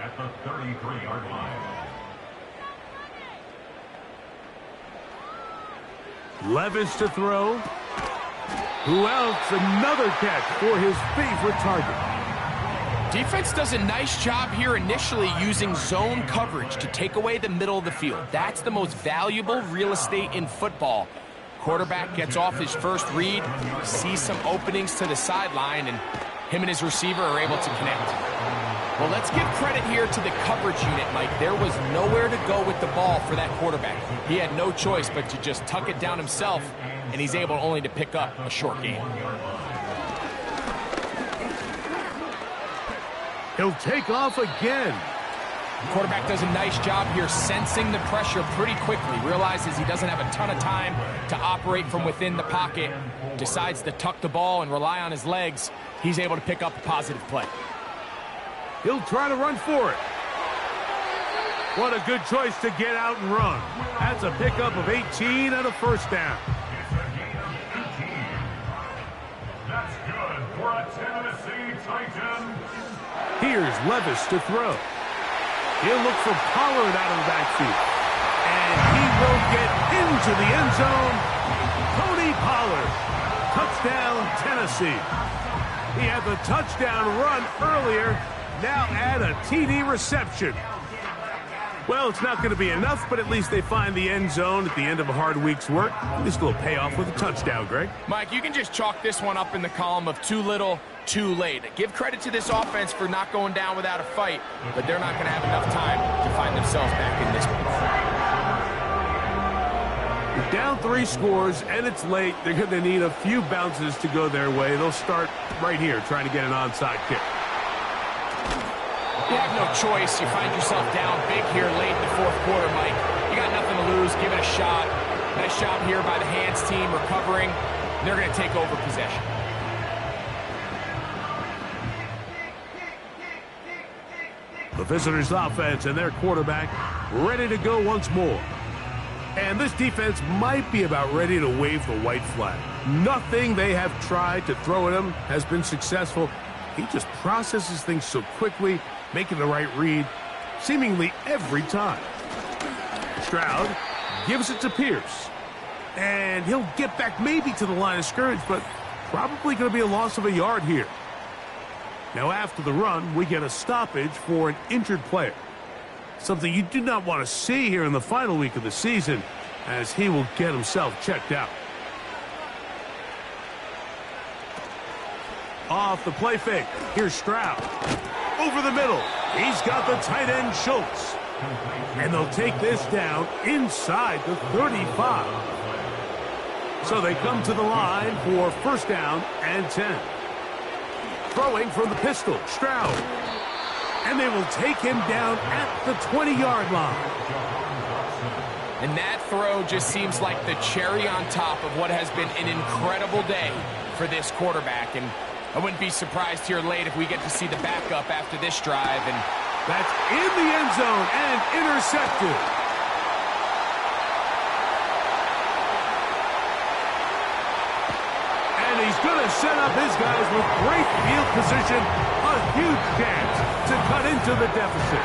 at the 33-yard line. Levis to throw. Who else? Another catch for his favorite target. Defense does a nice job here initially using zone coverage to take away the middle of the field. That's the most valuable real estate in football. Quarterback gets off his first read, sees some openings to the sideline, and him and his receiver are able to connect. Well, let's give credit here to the coverage unit, Mike. There was nowhere to go with the ball for that quarterback. He had no choice but to just tuck it down himself, and he's able only to pick up a short gain. He'll take off again. The quarterback does a nice job here sensing the pressure pretty quickly, realizes he doesn't have a ton of time to operate from within the pocket, decides to tuck the ball and rely on his legs. He's able to pick up a positive play. He'll try to run for it. What a good choice to get out and run. That's a pickup of 18 and a 1st down. That's good for a Tennessee Titan. Here's Levis to throw. He'll look for Pollard out of the backfield. And he will get into the end zone. Tony Pollard. Touchdown, Tennessee. He had the touchdown run earlier. Now add a TD reception. Well, it's not going to be enough, but at least they find the end zone at the end of a hard week's work. This will pay off with a touchdown, Greg. Mike, you can just chalk this one up in the column of too little, too late. Give credit to this offense for not going down without a fight, but they're not going to have enough time to find themselves back in this one. Down 3 scores, and it's late. They're going to need a few bounces to go their way. They'll start right here trying to get an onside kick. You have no choice. You find yourself down big here late in the 4th quarter, Mike. You got nothing to lose. Give it a shot. Nice job here by the hands team recovering. They're going to take over possession. The visitors' offense and their quarterback ready to go once more. And this defense might be about ready to wave the white flag. Nothing they have tried to throw at him has been successful. He just processes things so quickly, making the right read, seemingly every time. Stroud gives it to Pierce. And he'll get back maybe to the line of scrimmage, but probably going to be a loss of a yard here. Now after the run, we get a stoppage for an injured player. Something you do not want to see here in the final week of the season, as he will get himself checked out. Off the play fake. Here's Stroud. Over the middle. He's got the tight end Schultz. And they'll take this down inside the 35. So they come to the line for first down and 10. Throwing from the pistol, Stroud. And they will take him down at the 20-yard line. And that throw just seems like the cherry on top of what has been an incredible day for this quarterback. And I wouldn't be surprised here late if we get to see the backup after this drive. And that's in the end zone and intercepted. And he's going to set up his guys with great field position. A huge chance to cut into the deficit.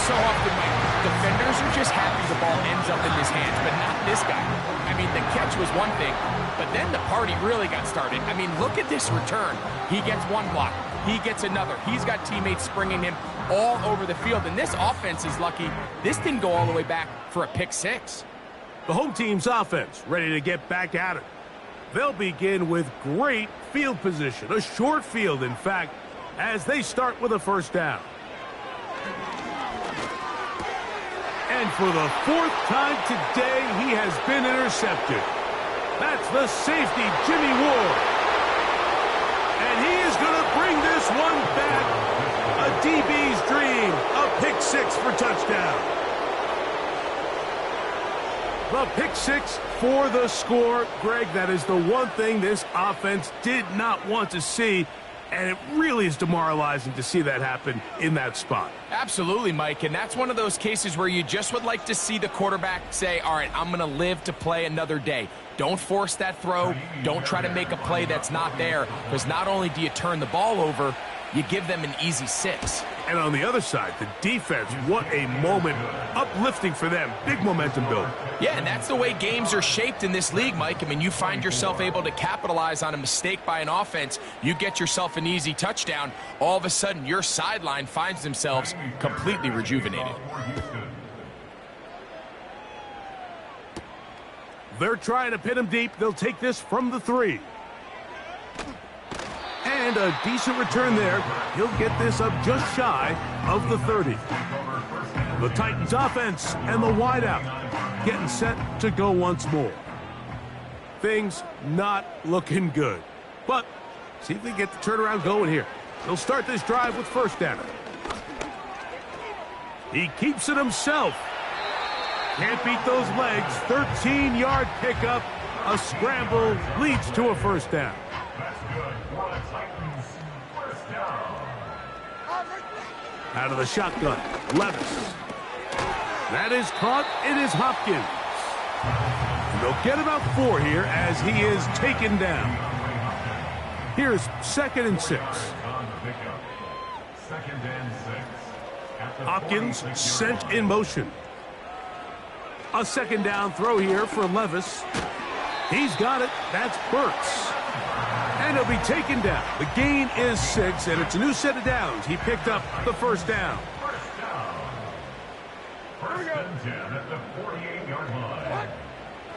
So often, Mike, defenders are just happy the ball ends up in his hands, but not this guy. I mean, the catch was one thing, but then the party really got started. I mean, look at this return. He gets one block. He gets another. He's got teammates springing him all over the field, and this offense is lucky. This didn't go all the way back for a pick six. The home team's offense ready to get back at it. They'll begin with great field position, a short field, in fact, as they start with a first down. And for the fourth time today, he has been intercepted. That's the safety, Jimmy Ward. And he is going to bring this one back. A DB's dream, a pick six for touchdown. The pick six for the score. Greg, that is the one thing this offense did not want to see. And it really is demoralizing to see that happen in that spot. Absolutely, Mike, and that's one of those cases where you just would like to see the quarterback say, all right, I'm going to live to play another day. Don't force that throw. Don't try to make a play that's not there, because not only do you turn the ball over, you give them an easy six. And on the other side, the defense, what a moment. Uplifting for them. Big momentum build. Yeah, and that's the way games are shaped in this league, Mike. I mean, you find yourself able to capitalize on a mistake by an offense. You get yourself an easy touchdown. All of a sudden, your sideline finds themselves completely rejuvenated. They're trying to pin him deep. They'll take this from the 3. And a decent return there. He'll get this up just shy of the 30. The Titans offense and the wideout getting set to go once more. Things not looking good. But see if they get the turnaround going here. They'll start this drive with first down. He keeps it himself. Can't beat those legs. 13-yard pickup. A scramble leads to a first down. Out of the shotgun, Levis. That is caught. It is Hopkins. And they'll get about 4 here as he is taken down. Here's 2nd and 6. Hopkins sent in motion. A second down throw here for Levis. He's got it. That's Burks. And he'll be taken down. The gain is 6, and it's a new set of downs. He picked up the first down. First and 10 at the 48-yard line.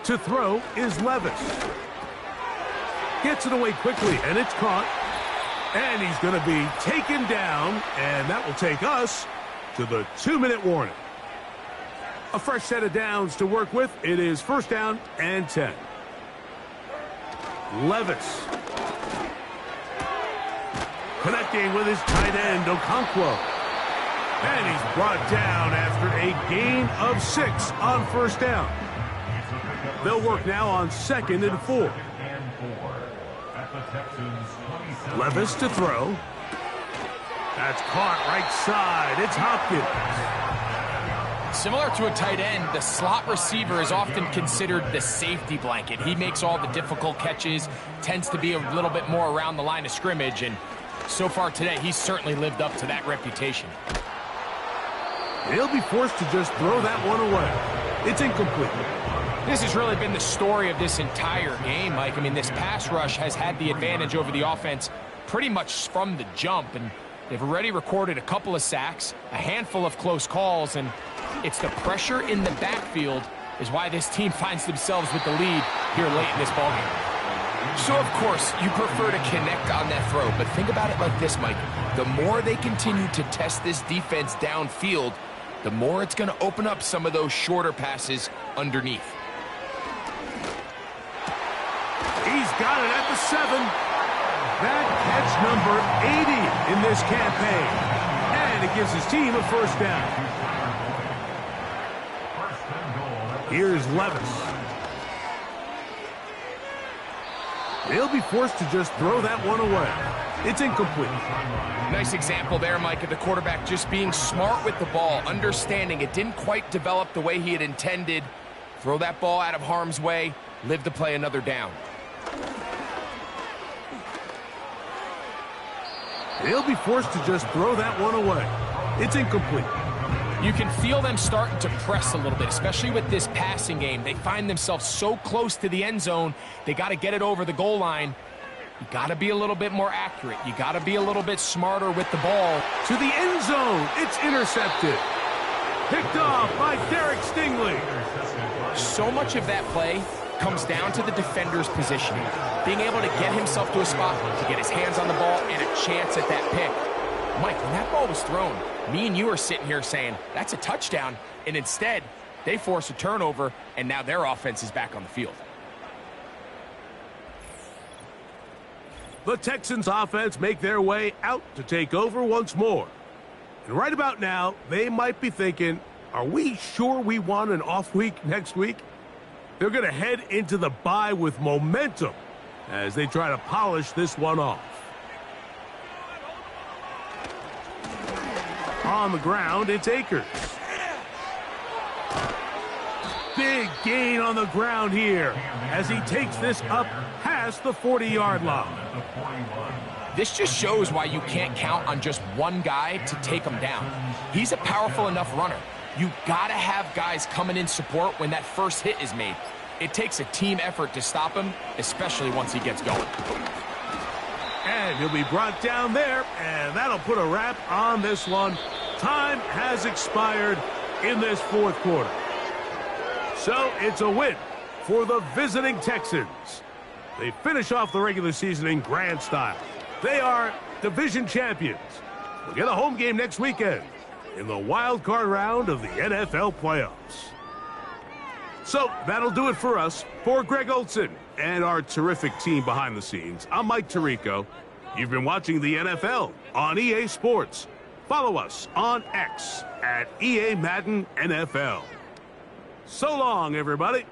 To throw is Levis. Gets it away quickly, and it's caught. And he's going to be taken down, and that will take us to the 2-minute warning. A fresh set of downs to work with. It is first down and 10. Levis. Connecting with his tight end, Okonkwo. And he's brought down after a gain of 6 on first down. They'll work now on 2nd and 4. Levis to throw. That's caught right side. It's Hopkins. Similar to a tight end, the slot receiver is often considered the safety blanket. He makes all the difficult catches, tends to be a little bit more around the line of scrimmage, and so far today, he's certainly lived up to that reputation. He'll be forced to just throw that one away. It's incomplete. This has really been the story of this entire game, Mike. I mean, this pass rush has had the advantage over the offense pretty much from the jump, and they've already recorded a couple of sacks, a handful of close calls, and it's the pressure in the backfield is why this team finds themselves with the lead here late in this ballgame. So, of course, you prefer to connect on that throw, but think about it like this, Mike. The more they continue to test this defense downfield, the more it's going to open up some of those shorter passes underneath. He's got it at the 7. That catch number 80 in this campaign. And it gives his team a first down. Here's Levis. He'll be forced to just throw that one away. It's incomplete. Nice example there, Mike, of the quarterback just being smart with the ball, understanding it didn't quite develop the way he had intended. Throw that ball out of harm's way, live to play another down. He'll be forced to just throw that one away. It's incomplete. You can feel them starting to press a little bit, especially with this passing game. They find themselves so close to the end zone, they got to get it over the goal line. You got to be a little bit more accurate. You got to be a little bit smarter with the ball. To the end zone, it's intercepted. Picked off by Derek Stingley. So much of that play comes down to the defender's positioning, being able to get himself to a spot to get his hands on the ball and a chance at that pick. Mike, when that ball was thrown, me and you are sitting here saying, that's a touchdown, and instead, they force a turnover, and now their offense is back on the field. The Texans offense make their way out to take over once more. And right about now, they might be thinking, are we sure we want an off week next week? They're going to head into the bye with momentum as they try to polish this one off. On the ground, it's Akers. Big gain on the ground here as he takes this up past the 40-yard line. This just shows why you can't count on just one guy to take him down. He's a powerful enough runner. You got to have guys coming in support when that first hit is made. It takes a team effort to stop him, especially once he gets going. And he'll be brought down there, and that'll put a wrap on this one. Time has expired in this fourth quarter. So it's a win for the visiting Texans. They finish off the regular season in grand style. They are division champions. They'll get a home game next weekend in the wild card round of the NFL playoffs. So that'll do it for us. For Greg Olson and our terrific team behind the scenes, I'm Mike Tirico. You've been watching the NFL on EA Sports. Follow us on X at EA Madden NFL. So long, everybody.